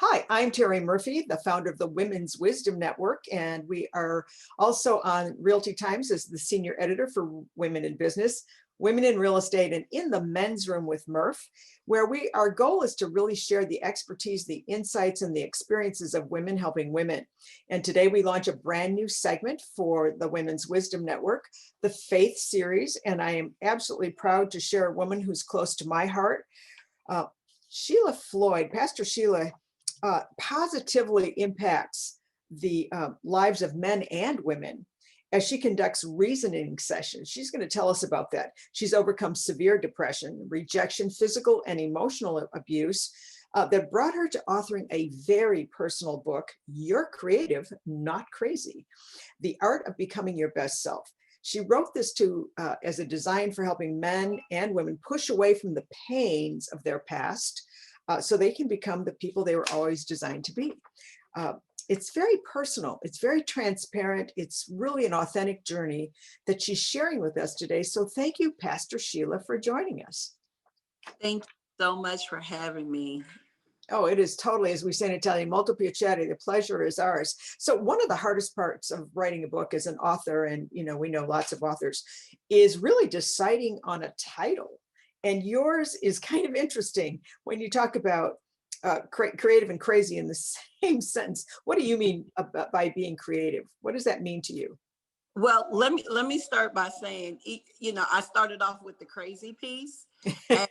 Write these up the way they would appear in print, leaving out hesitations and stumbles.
Hi, I'm Terry Murphy, the founder of the Women's Wisdom Network, and we are also on Realty Times as the senior editor for Women in Business, Women in Real Estate, and in the Men's Room with Murph, where our goal is to really share the expertise, the insights, and the experiences of women helping women. And today we launch a brand new segment for the Women's Wisdom Network, the Faith Series, and I am absolutely proud to share a woman who's close to my heart. Sheila Floyd, Pastor Sheila, positively impacts the lives of men and women as she conducts reasoning sessions. She's going to tell us about that. She's overcome severe depression, rejection, physical and emotional abuse that brought her to authoring a very personal book, You're Creative, Not Crazy: The Art of Becoming Your Best Self. She wrote this as a design for helping men and women push away from the pains of their past so they can become the people they were always designed to be. It's very personal. It's very transparent. It's really an authentic journey that she's sharing with us today. So thank you, Pastor Sheila, for joining us. Thank you so much for having me. Oh, it is totally, as we say in Italian, molto piacere. The pleasure is ours. So one of the hardest parts of writing a book as an author, and we know lots of authors, is really deciding on a title. And yours is kind of interesting when you talk about creative and crazy in the same sentence. What do you mean by being creative? What does that mean to you? Well, let me start by saying, I started off with the crazy piece, and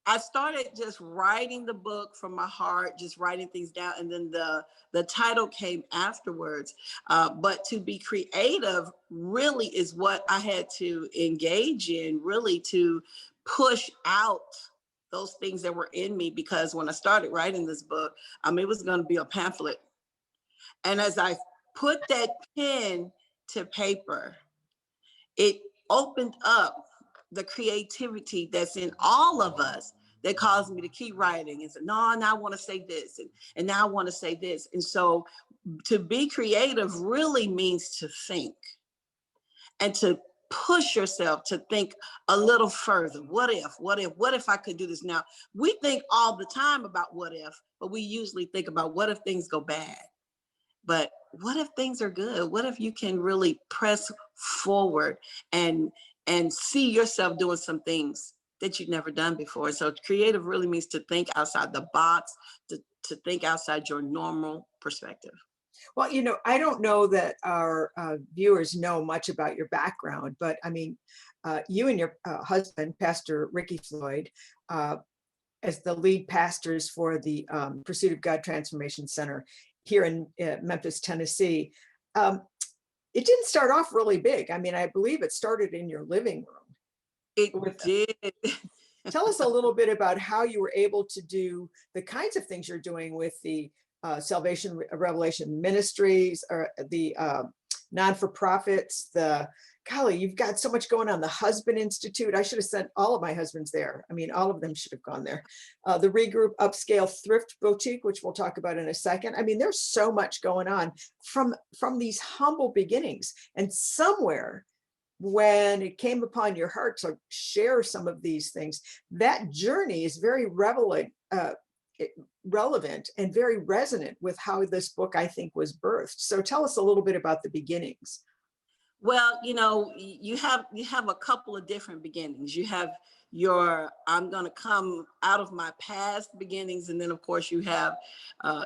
I started just writing the book from my heart, just writing things down, and then the title came afterwards. But to be creative really is what I had to engage in, really to push out those things that were in me, because when I started writing this book, it was going to be a pamphlet. And as I put that pen to paper, it opened up the creativity that's in all of us that caused me to keep writing and say, no, now I want to say this, and now I want to say this. And so to be creative really means to think and to push yourself to think a little further. What if I could do this? Now, we think all the time about what if, but we usually think about what if things go bad. But what if things are good? What if you can really press forward and see yourself doing some things that you've never done before? So creative really means to think outside the box, to think outside your normal perspective. Well, I don't know that our viewers know much about your background, but you and your husband, Pastor Ricky Floyd, as the lead pastors for the Pursuit of God Transformation Center here in Memphis, Tennessee, it didn't start off really big. I believe it started in your living room. It did. Tell us a little bit about how you were able to do the kinds of things you're doing with the Salvation Revelation Ministries, or the non-for-profits, golly, you've got so much going on. The Husband Institute. I should have sent all of my husbands there. All of them should have gone there. The Regroup Upscale Thrift Boutique, which we'll talk about in a second. There's so much going on from these humble beginnings. And somewhere, when it came upon your heart to share some of these things, that journey is very relevant and very resonant with how this book, I think, was birthed. So tell us a little bit about the beginnings. Well, you have a couple of different beginnings. You have I'm going to come out of my past beginnings. And then, of course, you have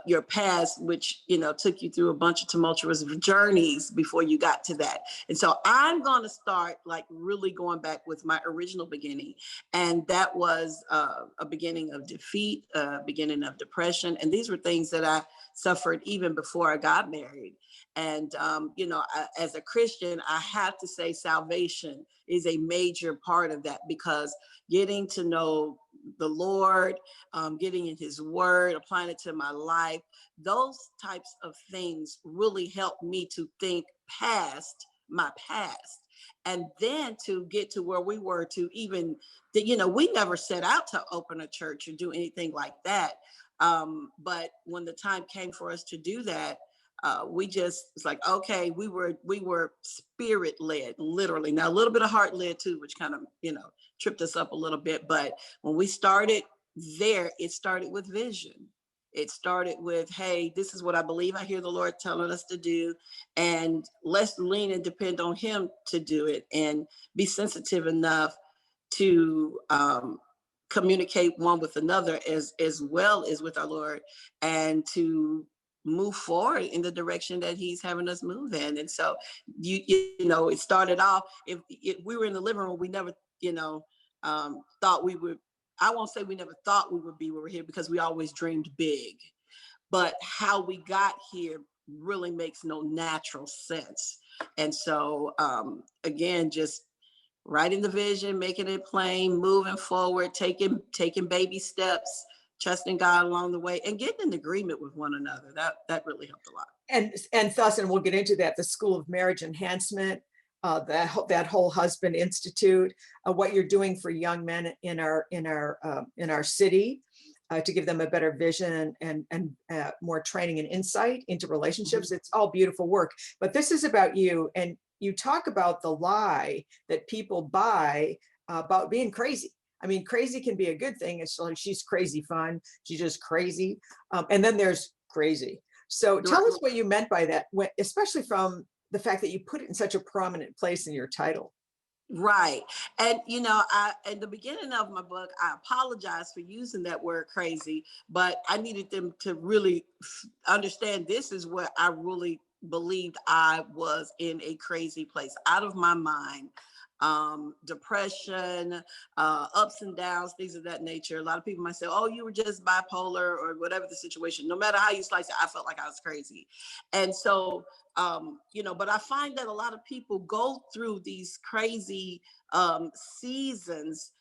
your past, which, took you through a bunch of tumultuous journeys before you got to that. And so I'm going to start really going back with my original beginning. And that was a beginning of defeat, a beginning of depression. And these were things that I suffered even before I got married. And, as a Christian, I have to say salvation is a major part of that, because getting to know the Lord, getting in his word, applying it to my life, those types of things really helped me to think past my past. And then to get to where we were, to even, we never set out to open a church or do anything like that. But when the time came for us to do that, it's like, okay, we were spirit led, literally. Now, a little bit of heart led too, which kind of, tripped us up a little bit. But when we started there, it started with vision. It started with, hey, this is what I believe I hear the Lord telling us to do, and let's lean and depend on Him to do it, and be sensitive enough to communicate one with another as well as with our Lord, and to move forward in the direction that He's having us move in. And so you know, it started off, if we were in the living room, we never, you know, thought we would, I won't say we never thought we would be where we're here, because we always dreamed big, but how we got here really makes no natural sense. And so again, just writing the vision, making it plain, moving forward, taking baby steps, trusting God along the way, and getting in agreement with one another. That really helped a lot. And thus, and we'll get into that, the School of Marriage Enhancement, that whole Husband Institute, what you're doing for young men in our city, to give them a better vision and more training and insight into relationships. It's all beautiful work. But this is about you, and you talk about the lie that people buy about being crazy. I mean, crazy can be a good thing. It's like, she's crazy fun. She's just crazy. And then there's crazy. So tell us what you meant by that, especially from the fact that you put it in such a prominent place in your title. Right. And, you know, at the beginning of my book, I apologize for using that word crazy, but I needed them to really understand this is what I really believed. I was in a crazy place, out of my mind, depression, ups and downs, things of that nature. A lot of people might say, oh, you were just bipolar or whatever the situation. No matter how you slice it, I felt like I was crazy. And so, you know, but I find that a lot of people go through these crazy seasons,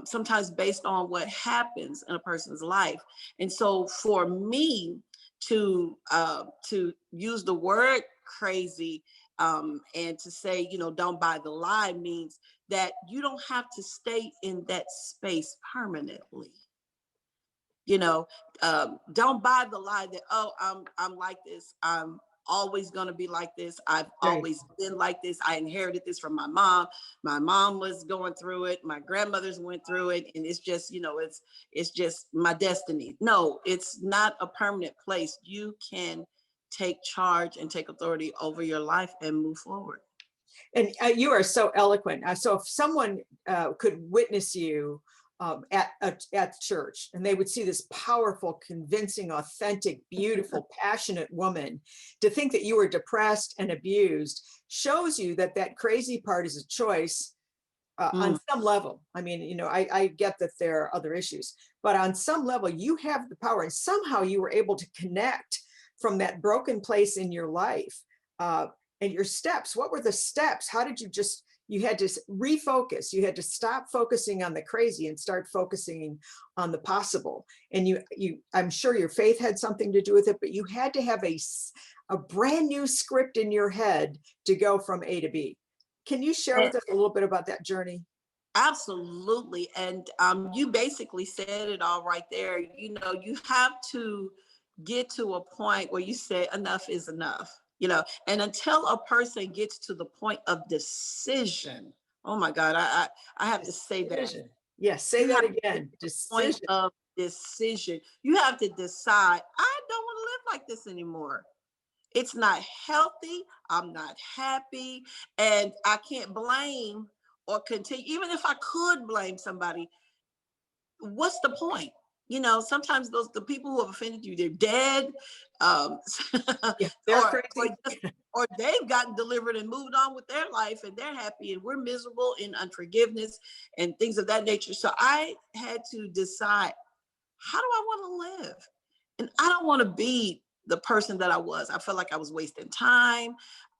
sometimes based on what happens in a person's life. And so for me to use the word crazy, and to say, you know, don't buy the lie, means that you don't have to stay in that space permanently. You know, don't buy the lie that, oh, I'm like this, I'm always going to be like this, I've Right. always been like this, I inherited this from my mom, was going through it, my grandmothers went through it, and it's just, you know, it's just my destiny. No, it's not a permanent place. You can take charge and take authority over your life and move forward. And you are so eloquent. So if someone could witness you at church, and they would see this powerful, convincing, authentic, beautiful, passionate woman, to think that you were depressed and abused shows you that that crazy part is a choice on some level. I mean, you know, I get that there are other issues, but on some level, you have the power, and somehow you were able to connect from that broken place in your life. And your steps, what were the steps? How did you had to refocus, you had to stop focusing on the crazy and start focusing on the possible. And I'm sure your faith had something to do with it, but you had to have a brand new script in your head to go from A to B. Can you share with us a little bit about that journey? Absolutely. And you basically said it all right there. You know, you have to get to a point where you say enough is enough, you know, and until a person gets to the point of decision, oh my God, I have to say that. Decision. Yes, say You that have to get again. to the point Decision. of decision. You have to decide, I don't want to live like this anymore. It's not healthy. I'm not happy. And I can't blame or continue. Even if I could blame somebody, what's the point? You know, sometimes the people who have offended you, they're dead, Yeah, they're or crazy. just, or they've gotten delivered and moved on with their life, and they're happy, and we're miserable in unforgiveness and things of that nature. So I had to decide, how do I want to live? And I don't want to be the person that I was. I felt like I was wasting time.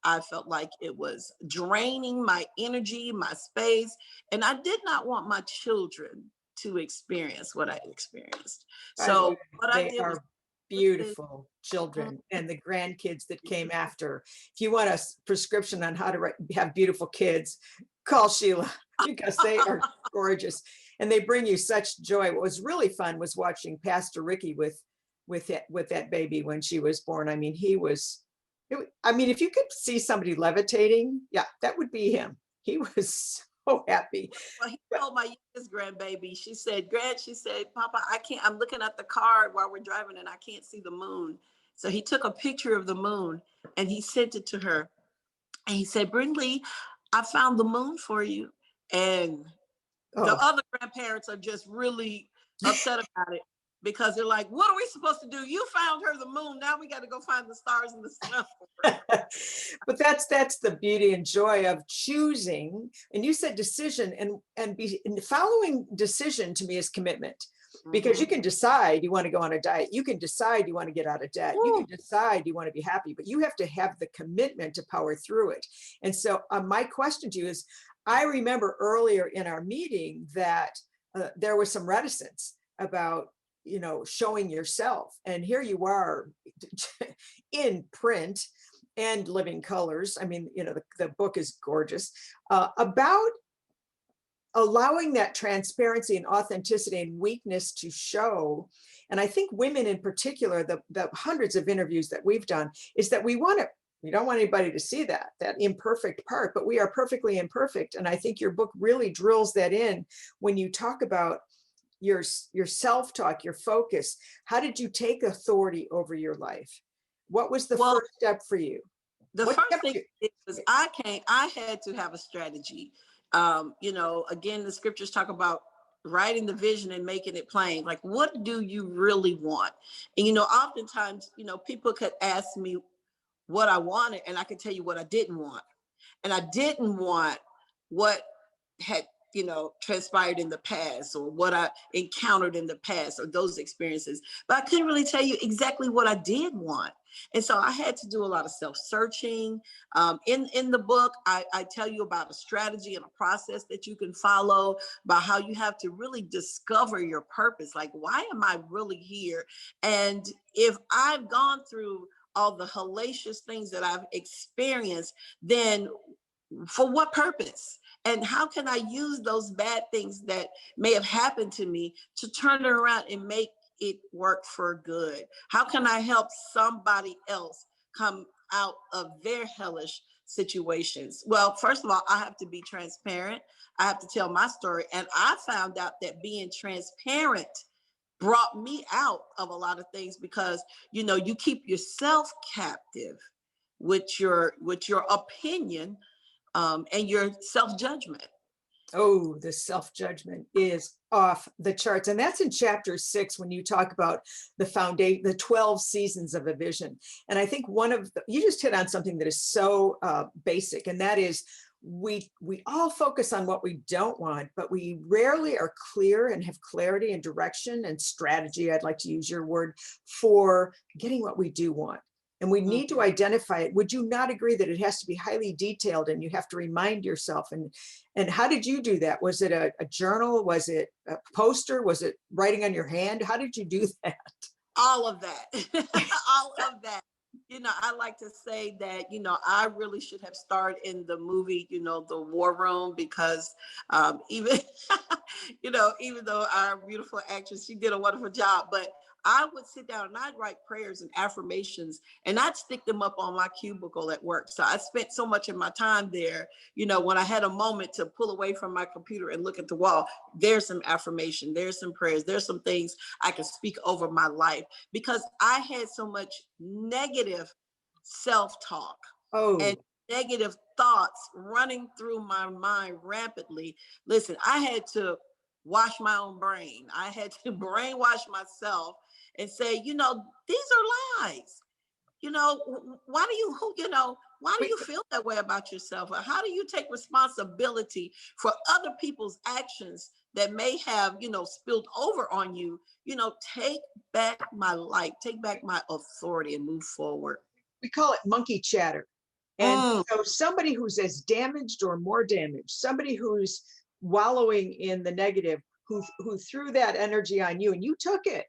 I felt like it was draining my energy, my space. And I did not want my children to experience what I experienced. By the way, So what I they did was are listen. beautiful children, and the grandkids that came after. If you want a prescription on how to have beautiful kids, call Sheila, because they are gorgeous and they bring you such joy. What was really fun was watching Pastor Ricky with that baby when she was born. I mean, I mean, if you could see somebody levitating, yeah, that would be him. He was so happy. Well, he told my youngest grandbaby, she said, she said, Papa, I can't, I'm looking at the card while we're driving and I can't see the moon. So he took a picture of the moon and he sent it to her. And he said, Brindley, I found the moon for you. And the Oh, other grandparents are just really upset about it because they're like, what are we supposed to do? You found her the moon. Now we got to go find the stars and the sun. but that's the beauty and joy of choosing. And you said decision, and following decision to me is commitment. Because you Mhm. can decide you want to go on a diet, you can decide you want to get out of debt, you can Woo. decide you want to be happy, but you have to have the commitment to power through it. And so my question to you is, I remember earlier in our meeting that there was some reticence about, showing yourself, and here you are in print and living colors. I mean, the book is gorgeous, about allowing that transparency and authenticity and weakness to show. And I think women in particular, the hundreds of interviews that we've done, is that we don't want anybody to see that imperfect part, but we are perfectly imperfect. And I think your book really drills that in when you talk about your self-talk, your focus. How did you take authority over your life? What was the Well, first step for you? the What first kept thing you? was I had to have a strategy. Again, the scriptures talk about writing the vision and making it plain. Like, what do you really want? And, oftentimes, people could ask me what I wanted and I could tell you what I didn't want. And I didn't want what had transpired in the past or what I encountered in the past or those experiences, but I couldn't really tell you exactly what I did want. And so I had to do a lot of self-searching. In the book, I tell you about a strategy and a process that you can follow, about how you have to really discover your purpose. Like, why am I really here? And if I've gone through all the hellacious things that I've experienced, then for what purpose? And how can I use those bad things that may have happened to me to turn it around and make it work for good? How can I help somebody else come out of their hellish situations? Well, first of all, I have to be transparent. I have to tell my story. And I found out that being transparent brought me out of a lot of things because you keep yourself captive with your opinion, and your self-judgment. Oh, the self-judgment is off the charts. And that's in chapter 6 when you talk about the foundation, the 12 seasons of a vision. And I think you just hit on something that is so basic, and that is we all focus on what we don't want, but we rarely are clear and have clarity and direction and strategy. I'd like to use your word for getting what we do want. And we need to identify it. Would you not agree that it has to be highly detailed and you have to remind yourself? And how did you do that? Was it a journal? Was it a poster? Was it writing on your hand? How did you do that? All of that. All of that. I like to say that, I really should have starred in the movie, The War Room, because even, even though our beautiful actress, she did a wonderful job, but I would sit down and I'd write prayers and affirmations and I'd stick them up on my cubicle at work. So I spent so much of my time there, when I had a moment to pull away from my computer and look at the wall, there's some affirmation, there's some prayers, there's some things I can speak over my life, because I had so much negative self-talk and Oh, negative thoughts running through my mind rapidly. Listen, I had to wash my own brain. I had to brainwash myself and say, these are lies. Why do why do we, you feel that way about yourself? Or how do you take responsibility for other people's actions that may have, spilled over on you? Take back my life, take back my authority and move forward. we call it monkey chatter. And Mm, so somebody who's as damaged or more damaged, somebody who's wallowing in the negative, who threw that energy on you and you took it,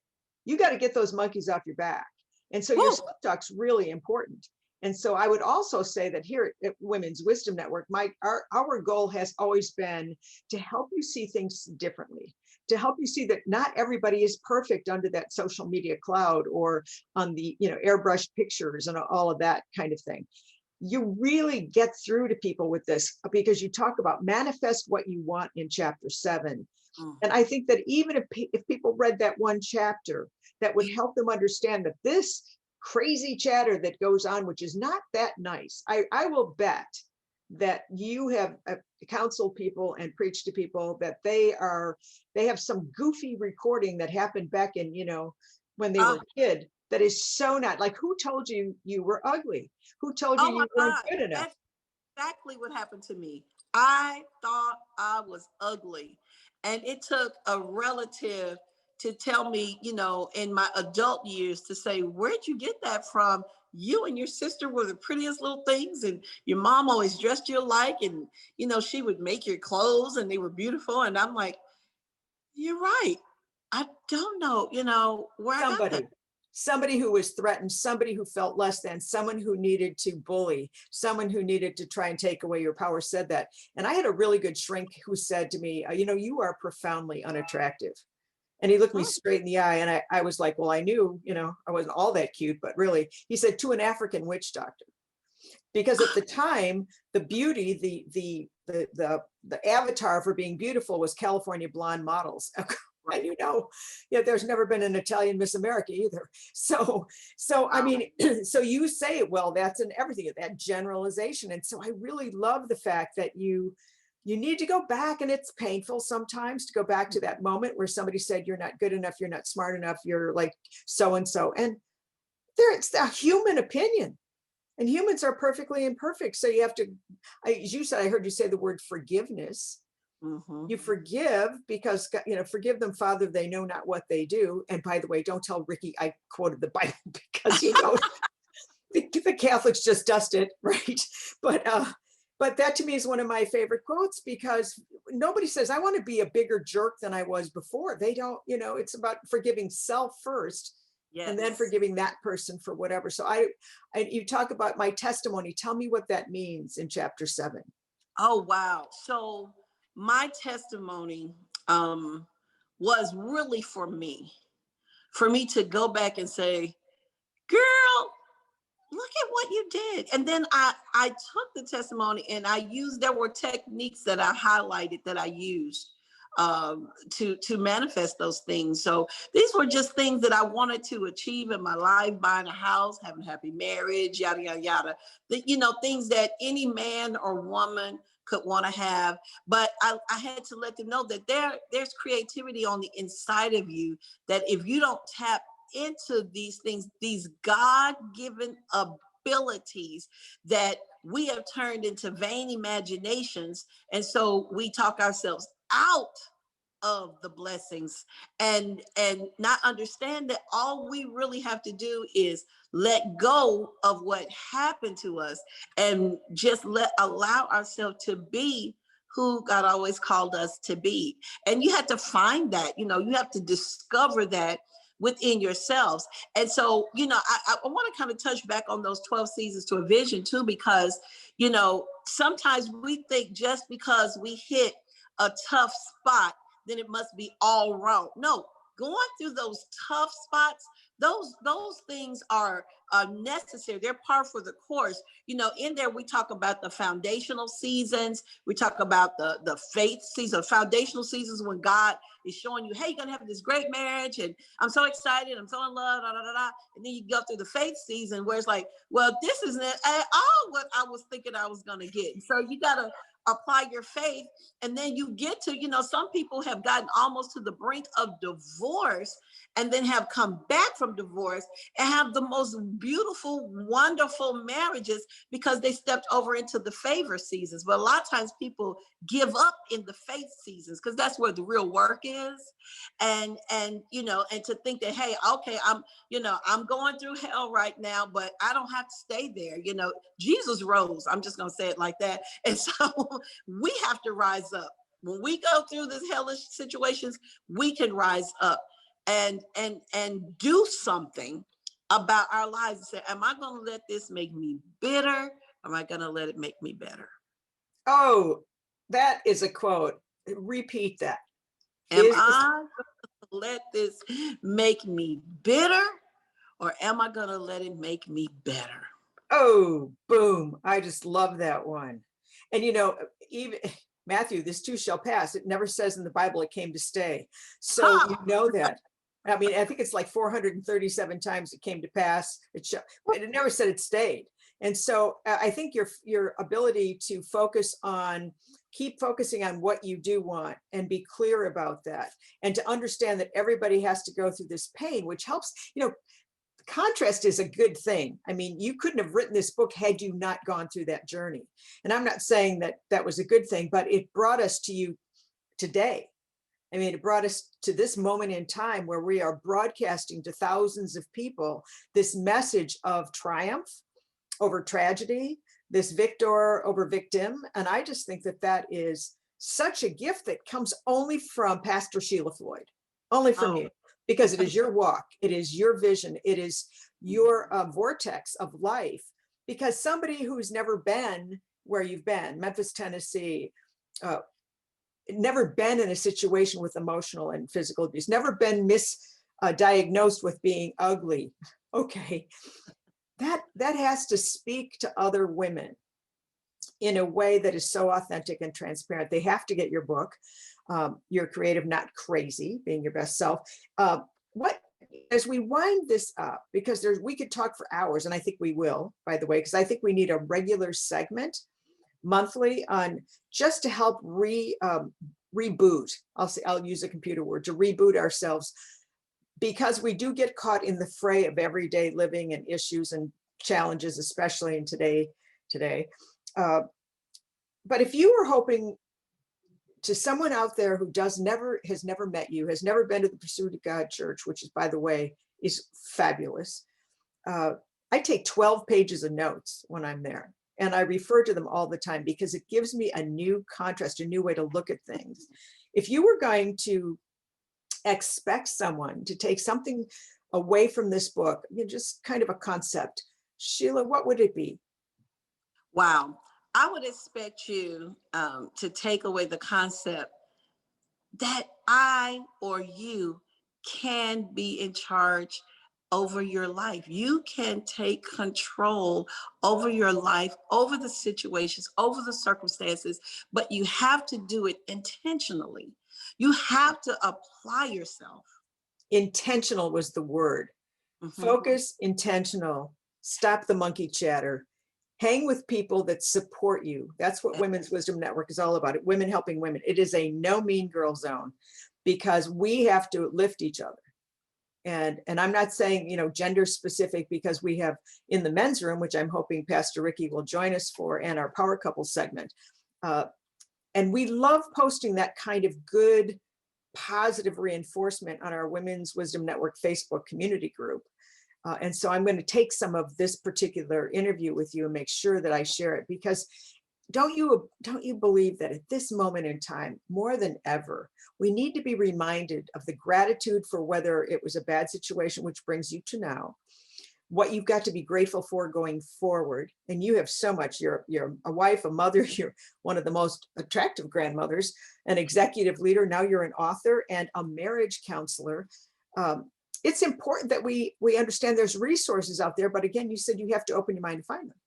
you got to get those monkeys off your back. And so your woo, self-talk's really important. And so I would also say that here at Women's Wisdom Network, our goal has always been to help you see things differently, to help you see that not everybody is perfect under that social media cloud or on the airbrushed pictures and all of that kind of thing. you really get through to people with this, because you talk about manifest what you want in chapter 7. And I think that even if people read that one chapter, that would help them understand that this crazy chatter that goes on, which is not that nice. I will bet that you have counseled people and preached to people that they have some goofy recording that happened back in, when they were Oh, a kid, that is so not like, who told you you were ugly? Who told you oh my you weren't God. good enough? That's exactly what happened to me. I thought I was ugly. And it took a relative to tell me, in my adult years to say, where'd you get that from? You and your sister were the prettiest little things, and your mom always dressed you alike. And, she would make your clothes and they were beautiful. And I'm like, you're right. I don't know, where I got that. Somebody who was threatened, somebody who felt less than, someone who needed to bully, someone who needed to try and take away your power said that. And I had a really good shrink who said to me, you are profoundly unattractive. And he looked me Oh, straight in the eye, and I was like, well, I knew, I wasn't all that cute, but really, he said, to an African witch doctor. Because at the time, the beauty, the avatar for being beautiful was California blonde models. And there's never been an Italian Miss America either. So I wow. mean, so you say, well, that's in everything, that generalization. And so I really love the fact that you need to go back, and it's painful sometimes to go back to that moment where somebody said, you're not good enough, you're not smart enough, you're like so-and-so. And it's a human opinion. And humans are perfectly imperfect. So you have to, as you said, I heard you say the word forgiveness. Mm-hmm. You forgive because, forgive them, Father, they know not what they do. And by the way, don't tell Ricky I quoted the Bible because, the Catholics just dust it, right? But that to me is one of my favorite quotes, because nobody says, I want to be a bigger jerk than I was before. They don't, it's about forgiving self first, and then Yes. forgiving that person for whatever. So you talk about my testimony. Tell me what that means in chapter 7. Oh, wow. So my testimony was really for me to go back and say, girl, look at what you did. And then I took the testimony and there were techniques that I highlighted that I used to manifest those things. So these were just things that I wanted to achieve in my life: buying a house, having a happy marriage, yada yada yada. Things that any man or woman could want to have. But I had to let them know that there's creativity on the inside of you, that if you don't tap into these things, these God-given abilities that we have turned into vain imaginations. And so we talk ourselves out of the blessings, and not understand that all we really have to do is let go of what happened to us and just allow ourselves to be who God always called us to be. And you have to find that, you have to discover that within yourselves. And so, I want to kind of touch back on those 12 seasons to a vision too, because, sometimes we think just because we hit a tough spot, then it must be all wrong. No, going through those tough spots, those things are necessary. They're par for the course. In there we talk about the foundational seasons. We talk about the faith season, foundational seasons, when God is showing you, hey, you're gonna have this great marriage, and I'm so excited, I'm so in love, da, da, da, da. And then you go through the faith season where it's like, well, this isn't at all what I was thinking I was gonna get. So you gotta apply your faith, and then you get to, some people have gotten almost to the brink of divorce and then have come back from divorce and have the most beautiful, wonderful marriages because they stepped over into the favor seasons. But a lot of times people give up in the faith seasons because that's where the real work is. And to think that, hey, okay, I'm going through hell right now, but I don't have to stay there. Jesus rose. I'm just going to say it like that. And so we have to rise up. When we go through these hellish situations, we can rise up and do something about our lives and say, am I going to let this make me bitter? Or am I going to let it make me better? Oh, that is a quote. Repeat that. Am I going to let this make me bitter, or am I going to let it make me better? Oh, boom. I just love that one. And even Matthew, this too shall pass. It never says in the Bible it came to stay. So you Ha! know that. I mean, I think it's like 437 times it came to pass. But it never said it stayed. And so I think your ability to keep focusing on what you do want and be clear about that, and to understand that everybody has to go through this pain, which helps, contrast is a good thing. I mean, you couldn't have written this book had you not gone through that journey. And I'm not saying that that was a good thing, but it brought us to you today. I mean, it brought us to this moment in time where we are broadcasting to thousands of people this message of triumph over tragedy, this victor over victim. And I just think that that is such a gift that comes only from Pastor Sheila Floyd, only from Oh, you, because it is your walk, it is your vision, it is your vortex of life. Because somebody who's never been where you've been, Memphis, Tennessee, never been in a situation with emotional and physical abuse, never been misdiagnosed with being ugly. Okay, that has to speak to other women in a way that is so authentic and transparent. They have to get your book, You're Creative, Not Crazy, Being Your Best Self. What as we wind this up, because we could talk for hours, and I think we will, by the way, because I think we need a regular segment monthly on just to help reboot. I'll use a computer word, to reboot ourselves, because we do get caught in the fray of everyday living and issues and challenges, especially in today. But if you were hoping, to someone out there who has never met you, has never been to the Pursuit of God Church, which is, by the way, is fabulous. I take 12 pages of notes when I'm there, and I refer to them all the time because it gives me a new contrast, a new way to look at things. If you were going to expect someone to take something away from this book, just kind of a concept, Sheila, what would it be? wow. I would expect you to take away the concept that I or you can be in charge over your life. You can take control over your life, over the situations, over the circumstances, but you have to do it intentionally. You have to apply yourself. Intentional was the word. Mhm. Focus, intentional, stop the monkey chatter, hang with people that support you. That's what Women's Wisdom Network is all about. Women helping women. It is a no mean girl zone, because we have to lift each other. And I'm not saying, gender specific, because we have in the men's room, which I'm hoping Pastor Ricky will join us for, and our power couple segment. And we love posting that kind of good, positive reinforcement on our Women's Wisdom Network Facebook community group. And so I'm going to take some of this particular interview with you and make sure that I share it, because don't you believe that at this moment in time, more than ever, we need to be reminded of the gratitude for whether it was a bad situation, which brings you to now, what you've got to be grateful for going forward. And you have so much. You're a wife, a mother, you're one of the most attractive grandmothers, an executive leader. Now you're an author and a marriage counselor. It's important that we understand there's resources out there, but again, you said you have to open your mind to find them.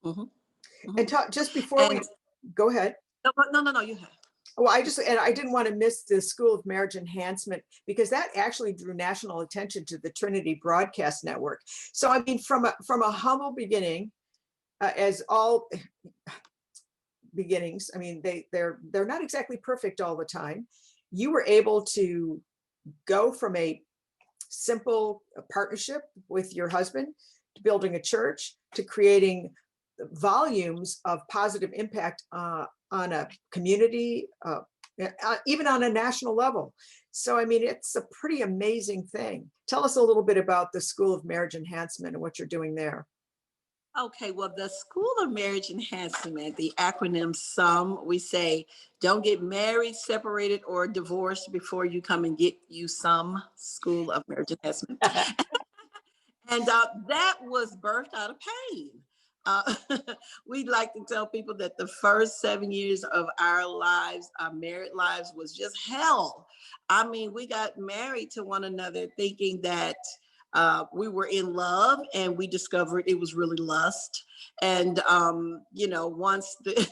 Mhm. And Mhm. talk just before we And go ahead. no, you have. Well, I didn't want to miss the School of Marriage Enhancement, because that actually drew national attention to the Trinity Broadcast Network. So, I mean, from a humble beginning, as all beginnings, I mean, they're not exactly perfect all the time. You were able to go from a simple partnership with your husband to building a church to creating volumes of positive impact on a community, even on a national level. So, I mean, it's a pretty amazing thing. Tell us a little bit about the School of Marriage Enhancement and what you're doing there. Okay, well, the School of Marriage Enhancement, the acronym SUM, we say, don't get married, separated, or divorced before you come and get you some School of Marriage Enhancement. And that was birthed out of pain. Uh, we'd like to tell people that the first 7 years of our lives, our married lives, was just hell. I mean, we got married to one another thinking that we were in love, and we discovered it was really lust. And once the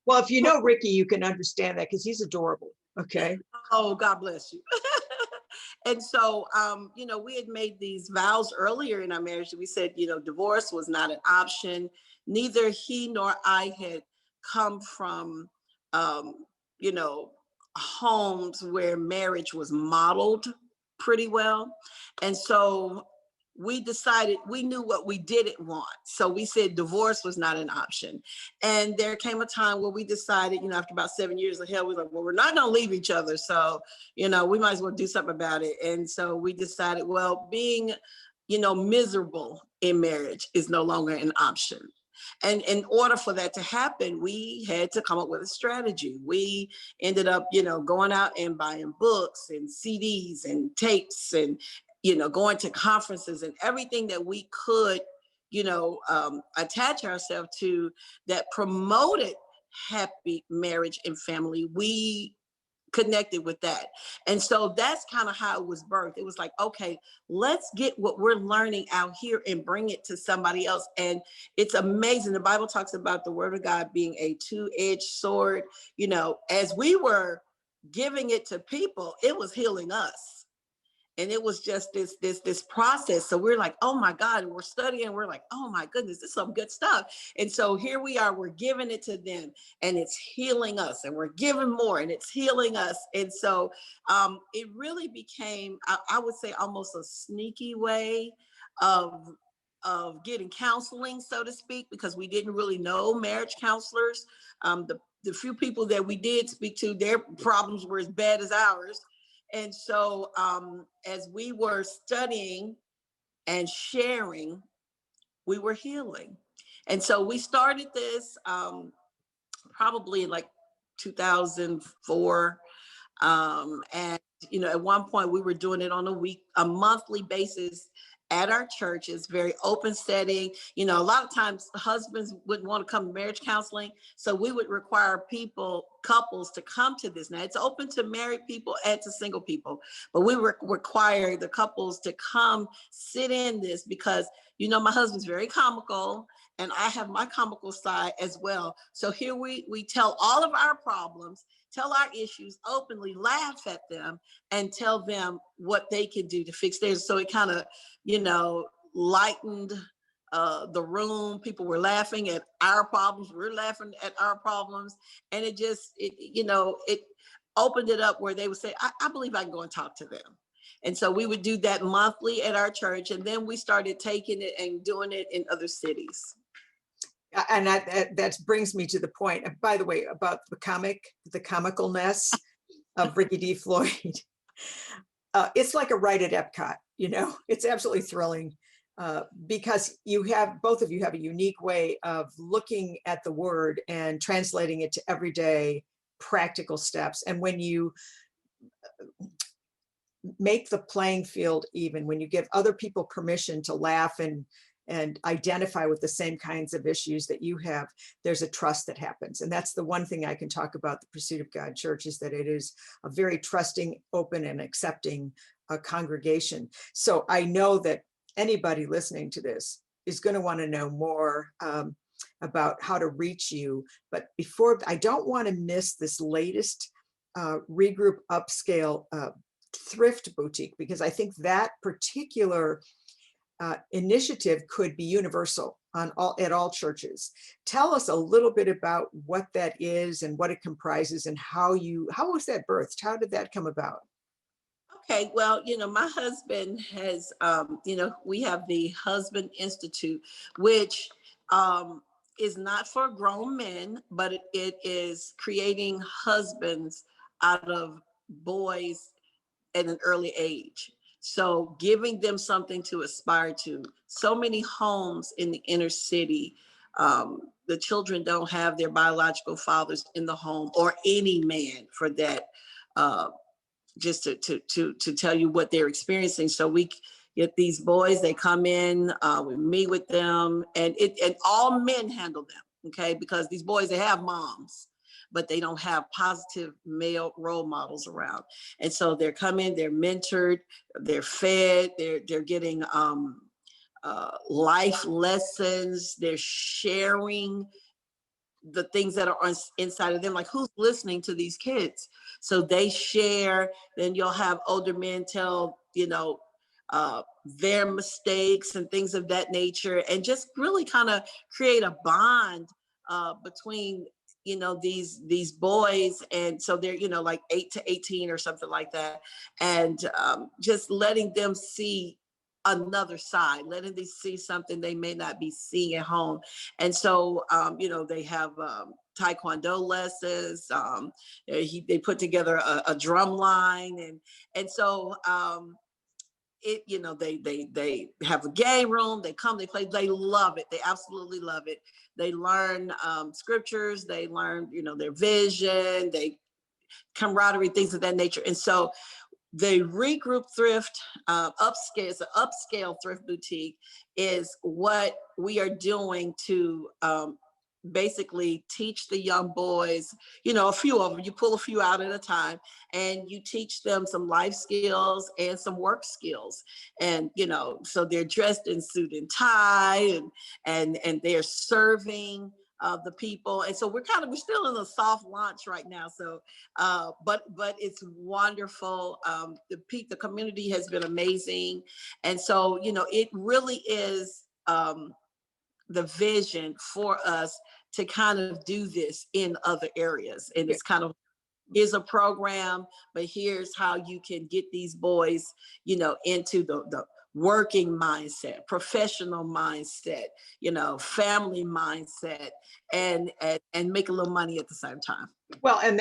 Well, if you know Ricky, you can understand that because he's adorable. Okay. oh, God bless you. And so, we had made these vows earlier in our marriage. We said, divorce was not an option. Neither he nor I had come from, um, you know, homes where marriage was modeled pretty well. And so we decided, we knew what we didn't want. So we said divorce was not an option. And there came a time where we decided, after about 7 years of hell, we were like, well, we're not going to leave each other. So, we might as well do something about it. And so we decided, well, being, miserable in marriage is no longer an option. And in order for that to happen, we had to come up with a strategy. We ended up, going out and buying books and CDs and tapes and, going to conferences and everything that we could, attach ourselves to that promoted happy marriage and family. We connected with that. And so that's kind of how it was birthed. It was like, okay, let's get what we're learning out here and bring it to somebody else. And it's amazing. The Bible talks about the word of God being a two-edged sword. As we were giving it to people, it was healing us. And it was just this process. So we're like, oh my God, and we're studying. We're like, oh my goodness, this is some good stuff. And so here we are, we're giving it to them and it's healing us, and we're giving more and it's healing us. And so it really became, I would say, almost a sneaky way of getting counseling, so to speak, because we didn't really know marriage counselors. The few people that we did speak to, their problems were as bad as ours. And so as we were studying and sharing, we were healing. And so we started this probably in like 2004. And, at one point we were doing it on a monthly basis at our church. It's very open setting. A lot of times husbands wouldn't want to come to marriage counseling. So we would require couples to come to this. Now it's open to married people and to single people, but we require the couples to come sit in this because, my husband's very comical and I have my comical side as well. So here we tell all of our problems, tell our issues openly, laugh at them, and tell them what they can do to fix theirs. So it kind of, lightened the room. People were laughing at our problems. We're laughing at our problems. And it opened it up where they would say, I believe I can go and talk to them. And so we would do that monthly at our church. And then we started taking it and doing it in other cities. And that brings me to the point, by the way, about the comicalness of Ricky D. Floyd. It's like a ride at Epcot, it's absolutely thrilling because both of you have a unique way of looking at the word and translating it to everyday practical steps. And when you make the playing field even, when you give other people permission to laugh and identify with the same kinds of issues that you have, there's a trust that happens. And that's the one thing I can talk about the Pursuit of God Church, is that it is a very trusting, open, and accepting congregation. So I know that anybody listening to this is going to want to know more about how to reach you. But before, I don't want to miss this latest Regroup Upscale thrift boutique, because I think that particular initiative could be universal at all churches. Tell us a little bit about what that is and what it comprises, and how was that birthed? How did that come about? Okay, well, my husband has, we have the Husband Institute, which is not for grown men, but it is creating husbands out of boys at an early age. So giving them something to aspire to. So many homes in the inner city, the children don't have their biological fathers in the home, or any man for that, just to tell you what they're experiencing. So we get these boys, they come in, we meet with them, and all men handle them, okay? Because these boys, they have moms. but they don't have positive male role models around. And so they're coming, they're mentored, they're fed, they're getting life lessons, they're sharing the things that are inside of them, like who's listening to these kids. So they share. Then you'll have older men tell, their mistakes and things of that nature, and just really kind of create a bond between these boys. And so they're like 8 to 18 or something like that, and just letting them see another side, letting them see something they may not be seeing at home. And so they have taekwondo lessons. They put together a drum line, and so they have a game room. They come, they play, they love it. They absolutely love it. They learn scriptures. They learn their vision, they camaraderie, things of that nature. And so the Regroup Thrift upscale, it's an upscale thrift boutique, is what we are doing to basically teach the young boys, a few of them, you pull a few out at a time, and you teach them some life skills and some work skills. And, so they're dressed in suit and tie, and they're serving the people. And so we're still in a soft launch right now. So, but it's wonderful. The community has been amazing. And so, it really is the vision for us to kind of do this in other areas. And it's kind of, here's a program, but here's how you can get these boys, into the working mindset, professional mindset, family mindset, and make a little money at the same time. Well, and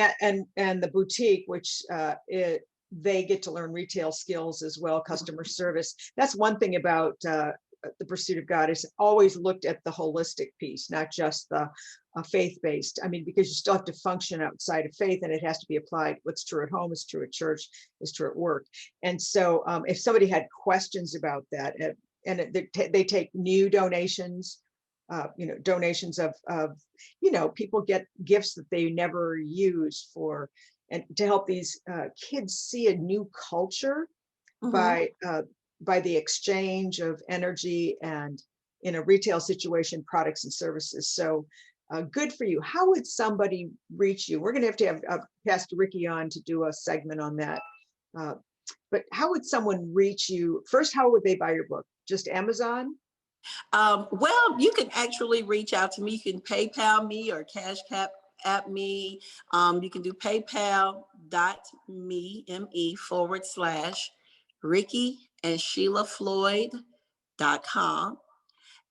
the boutique, which they get to learn retail skills as well, customer service. That's one thing about the Pursuit of God, is always looked at the holistic piece, not just the faith-based. I mean, because you still have to function outside of faith, and it has to be applied. What's true at home is true at church, is true at work. And so if somebody had questions about that, and they take new donations, donations of people get gifts that they never use for, and to help these kids see a new culture by the exchange of energy and, in a retail situation, products and services. So good for you. How would somebody reach you? We're going to have Pastor Ricky on to do a segment on that. But how would someone reach you? First, how would they buy your book? Just Amazon? Well, you can actually reach out to me. You can PayPal me or Cash App me. You can do PayPal.me/Ricky and Sheila Floyd.com.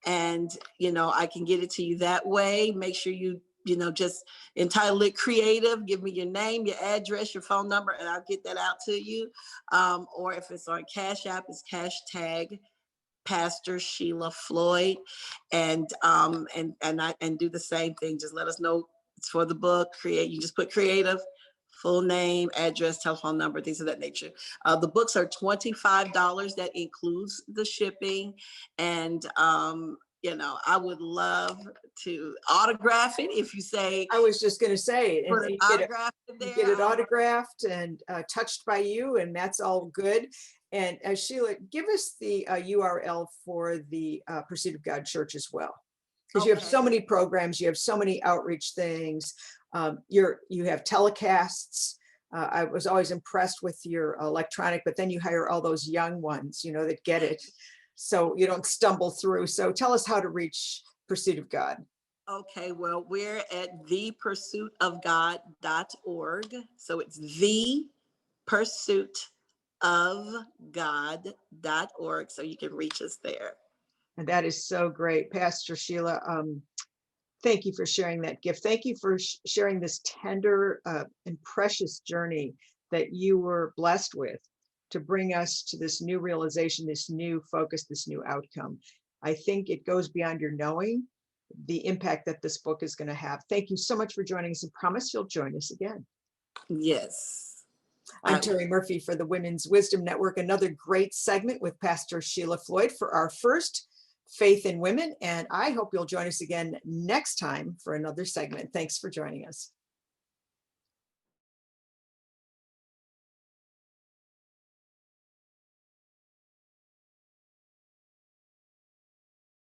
And, I can get it to you that way. Make sure you, just entitle it creative. Give me your name, your address, your phone number, and I'll get that out to you. Or if it's on Cash App, it's hashtag Pastor Sheila Floyd, and do the same thing. Just let us know it's for the book. You just put creative, full name, address, telephone number, things of that nature. The books are $25. That includes the shipping. And, I would love to autograph it if you say. I was just going to say, and you get it autographed and touched by you, and that's all good. And Sheila, give us the URL for the Pursuit of God Church as well, because you have so many programs, you have so many outreach things. You have telecasts. I was always impressed with your electronic, but then you hire all those young ones, that get it, so you don't stumble through. So tell us how to reach Pursuit of God. Okay, well, we're at thepursuitofgod.org. So it's thepursuitofgod.org. So you can reach us there. And that is so great. Pastor Sheila, thank you for sharing that gift. Thank you for sharing this tender and precious journey that you were blessed with to bring us to this new realization, this new focus, this new outcome. I think it goes beyond your knowing the impact that this book is going to have. Thank you so much for joining us, and promise you'll join us again. Yes. I'm Terry Murphy for the Women's Wisdom Network. Another great segment with Pastor Sheila Floyd for our first Faith in Women. And I hope you'll join us again next time for another segment. Thanks for joining us.